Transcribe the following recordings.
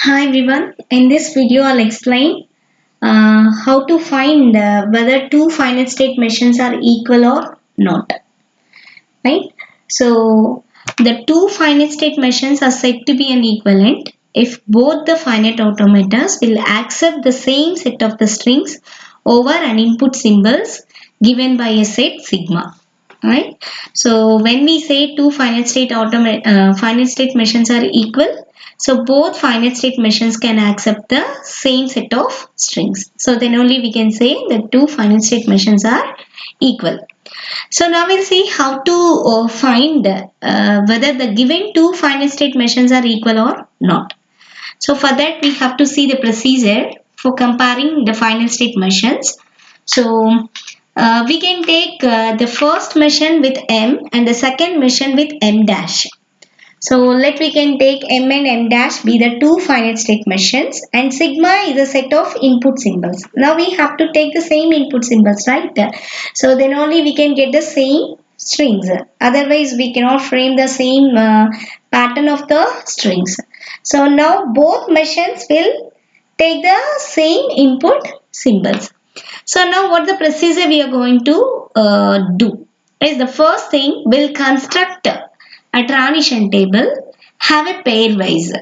Hi everyone, in this video I'll explain how to find whether two finite state machines are equal or not. Right? So the two finite state machines are said to be an equivalent if both the finite automatons will accept the same set of the strings over an input symbols given by a set sigma. Right? So when we say two finite state machines are equal, so both finite state machines can accept the same set of strings. So then only we can say that two finite state machines are equal. So now we'll see how to find whether the given two finite state machines are equal or not. So for that we have to see the procedure for comparing the finite state machines. So we can take the first machine with M and the second machine with M dash. So let we can take M and M dash be the two finite state machines and sigma is a set of input symbols. Now we have to take the same input symbols, right? So then only we can get the same strings. Otherwise we cannot frame the same pattern of the strings. So now both machines will take the same input symbols. So now what the procedure we are going to do is the first thing we'll construct a transition table, have a pairwise.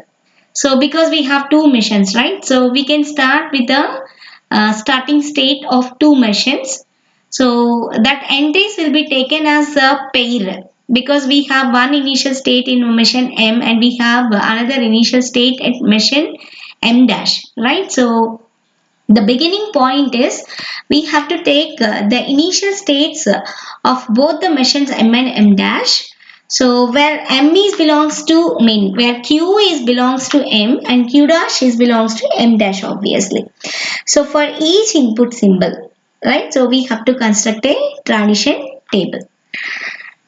So because we have two machines, right? So we can start with the starting state of two machines. So that entries will be taken as a pair because we have one initial state in machine M and we have another initial state at machine M dash, right? So the beginning point is we have to take the initial states of both the machines M and M dash. So where M is belongs to where Q is belongs to M and Q dash is belongs to M dash obviously. So for each input symbol, right? So we have to construct a transition table.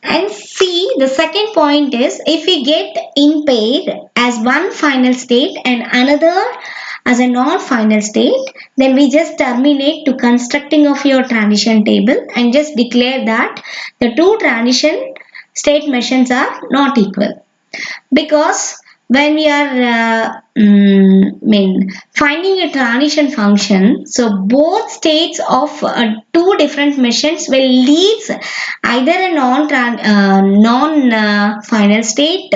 And see the second point is if we get in pair as one final state and another as a non-final state, then we just terminate to constructing of your transition table and just declare that the two transition state machines are not equal. Because when we are finding a transition function, so both states of two different machines will leads either a non final state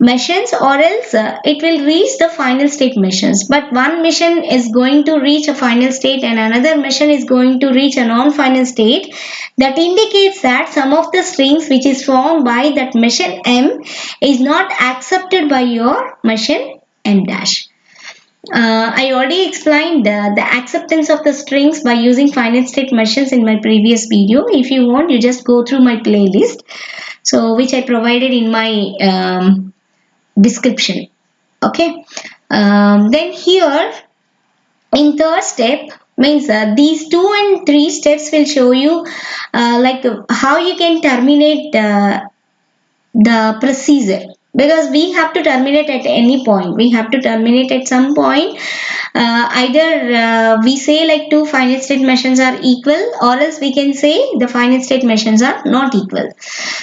machines or else it will reach the final state machines, but one machine is going to reach a final state and another machine is going to reach a non-final state. That indicates that some of the strings which is formed by that machine M is not accepted by your machine M dash. I already explained the acceptance of the strings by using finite state machines in my previous video. If you want, you just go through my playlist, so which I provided in my description. Okay. Then here in third step means these two and three steps will show you how you can terminate the procedure, because we have to terminate at any point. We have to terminate at some point. Either we say like two finite state machines are equal or else we can say the finite state machines are not equal.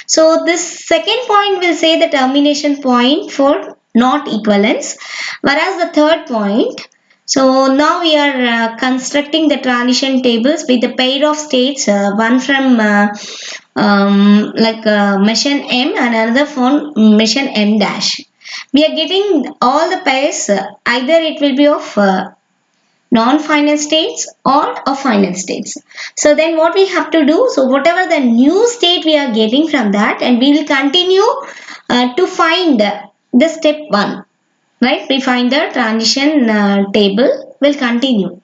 So this second point will say the termination point for not equivalence, whereas the third point, so now we are constructing the transition tables with a pair of states, one from machine M and another from machine M dash. We are getting all the pairs, either it will be of non-final states or of final states. So then what we have to do, so whatever the new state we are getting from that, and we will continue to find the step 1, right? We find the transition table will continue.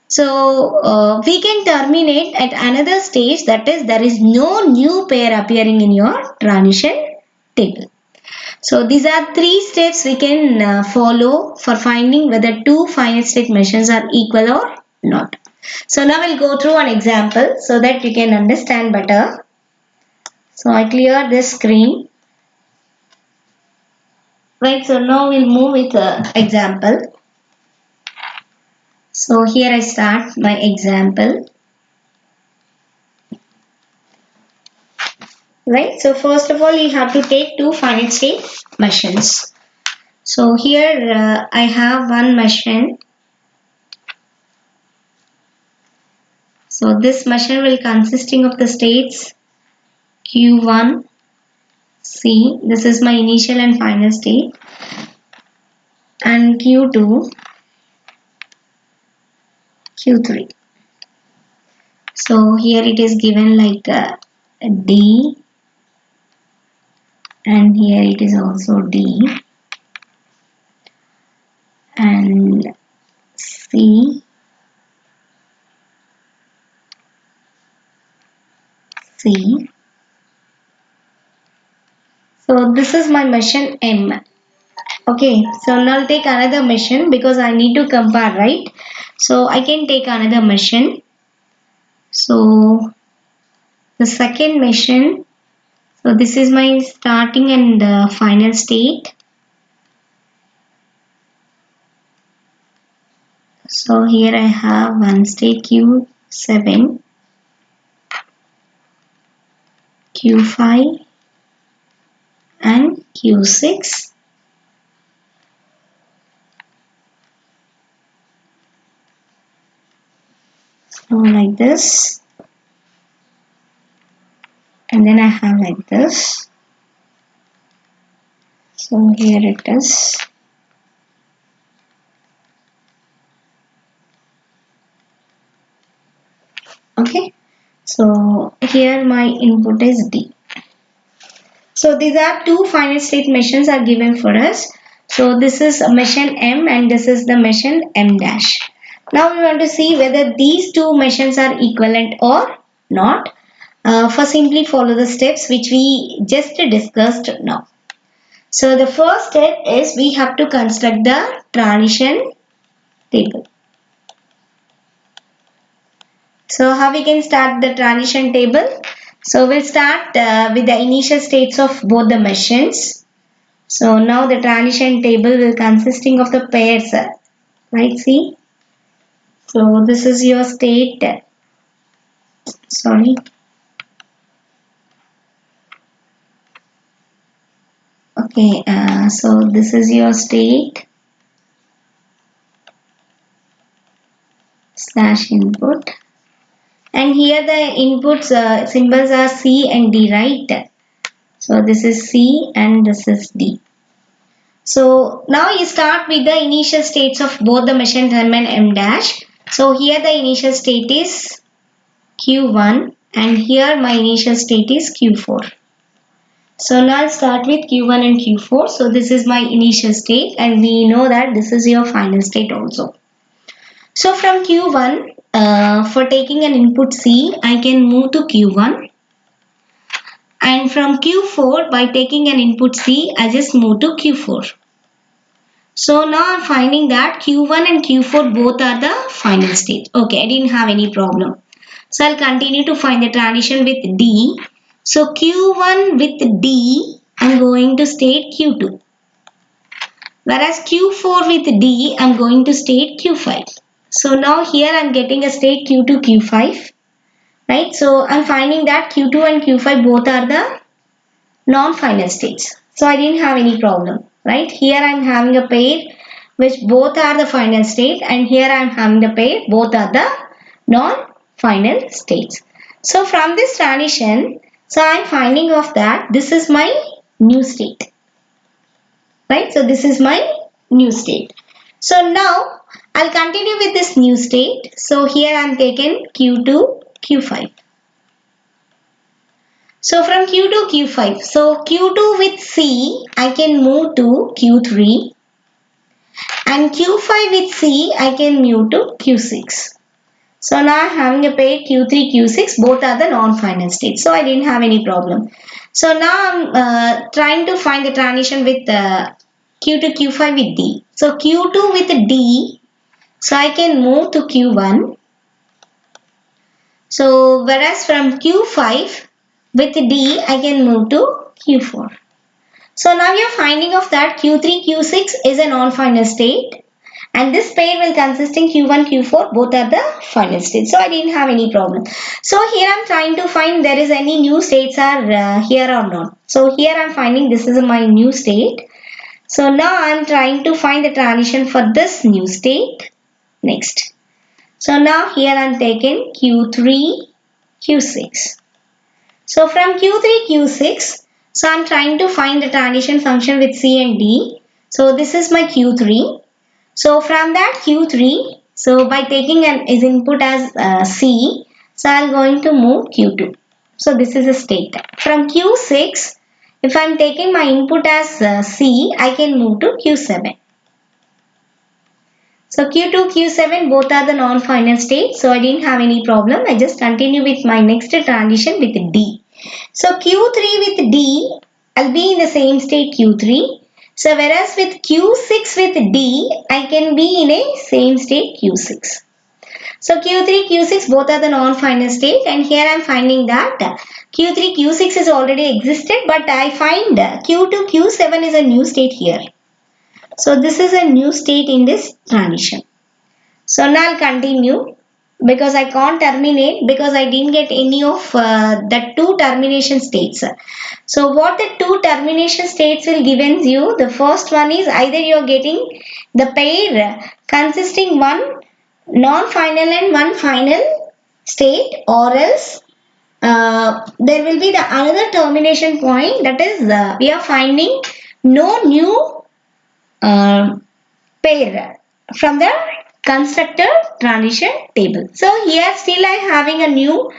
So we can terminate at another stage, that is there is no new pair appearing in your transition table. So these are three steps we can follow for finding whether two finite state machines are equal or not. So now we'll go through an example so that you can understand better. So I clear this screen. Right, so now we'll move with an example. So here I start my example. Right, so first of all you have to take two finite state machines. So here I have one machine. So this machine will consisting of the states Q1, C. This is my initial and final state, and Q2, Q3. So here it is given like D, and here it is also D, and C, C. So this is my machine M. Okay, so now I'll take another machine because I need to compare, right? So I can take another machine. So the second machine, so this is my starting and final state. So here I have one state Q7, Q5 and Q6. So like this, and then I have like this. So here it is. Okay, so here my input is D. So these are two finite state machines are given for us. So this is a machine M and this is the machine M dash. Now we want to see whether these two machines are equivalent or not. For simply follow the steps which we just discussed now. So the first step is we have to construct the transition table. So how we can start the transition table? So we'll start with the initial states of both the machines. So now the transition table will consisting of the pairs, right? See. So this is your state. Sorry. Okay. So this is your state slash input, and here the inputs symbols are C and D, right? So this is C and this is D. So now you start with the initial states of both the machine M and M dash. So here the initial state is Q1 and here my initial state is Q4. So now I'll start with Q1 and Q4. So this is my initial state and we know that this is your final state also. So from Q1, for taking an input C, I can move to Q1. And from Q4, by taking an input C, I just move to Q4. So now I'm finding that Q1 and Q4 both are the final state. Okay, I didn't have any problem. So I'll continue to find the transition with D. So Q1 with D, I'm going to state Q2. Whereas Q4 with D, I'm going to state Q5. So now here I'm getting a state Q2, Q5. Right? So I'm finding that Q2 and Q5 both are the non-final states. So I didn't have any problem. Right? Here I'm having a pair which both are the final state and here I'm having the pair both are the non-final states. So from this transition, so I'm finding of that this is my new state. Right? So this is my new state. So now I'll continue with this new state. So here I'm taking Q2, Q5. So from Q2, Q5. So Q2 with C, I can move to Q3. And Q5 with C, I can move to Q6. So now I'm having a pair Q3, Q6, both are the non-final states. So I didn't have any problem. So now I'm trying to find the transition with Q2, Q5 with D. So Q2 with D, so I can move to Q1. So whereas from Q5 with D, I can move to Q4. So now you're finding of that Q3, Q6 is a non-final state. And this pair will consisting Q1, Q4, both are the final states. So I didn't have any problem. So here I'm trying to find there is any new states are here or not. So here I'm finding this is my new state. So now I am trying to find the transition for this new state. Next. So now here I am taking Q3, Q6. So from Q3, Q6, so I am trying to find the transition function with C and D. So this is my Q3. So from that Q3, so by taking an is input as C, so I am going to move Q2. So this is a state. From Q6, if I am taking my input as C, I can move to Q7. So Q2, Q7 both are the non-final states. So I didn't have any problem. I just continue with my next transition with D. So Q3 with D, I'll be in the same state Q3. So whereas with Q6 with D, I can be in a same state Q6. So Q3, Q6 both are the non-final state, and here I am finding that Q3, Q6 is already existed, but I find Q2, Q7 is a new state here. So this is a new state in this transition. So now I'll continue because I can't terminate because I didn't get any of the two termination states. So what the two termination states will give you, the first one is either you're getting the pair consisting one non-final and one final state, or else there will be the another termination point, that is we are finding no new pair from the constructor transition table. So here still I having a new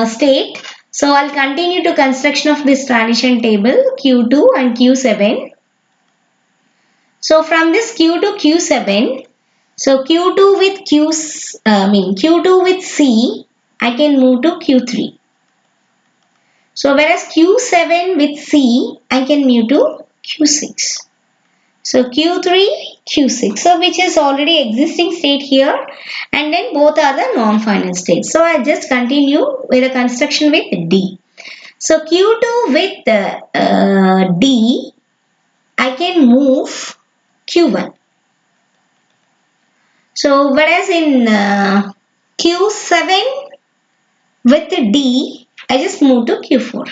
state. So I'll continue to construction of this transition table Q2 and Q7. So from this Q to Q7, so Q2 with Q2 with C, I can move to Q3. So whereas Q7 with C, I can move to Q6. So Q3, Q6, so which is already existing state here, and then both are the non-final states. So I just continue with the construction with D. So Q2 with D, I can move Q1. So whereas in Q7 with D, I just move to Q4.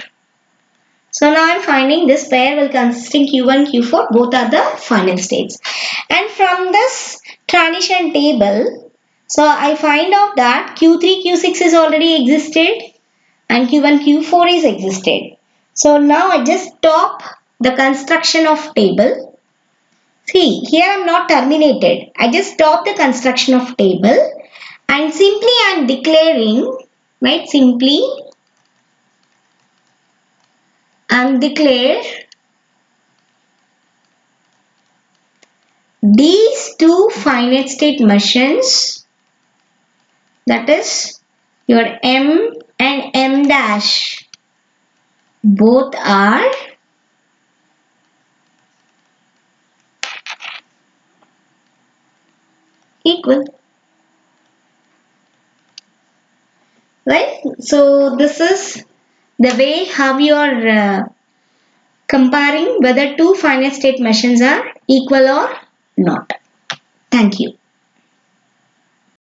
So now I am finding this pair will consisting Q1, Q4, both are the final states. And from this transition table, so I find out that Q3, Q6 is already existed and Q1, Q4 is existed. So now I just stop the construction of table. See, here I am not terminated. I just stop the construction of table and simply I am declaring, right, simply and declare these two finite state machines, that is your M and M dash, both are equal. Right? So this is the way how you are comparing whether two finite state machines are equal or not. Thank you.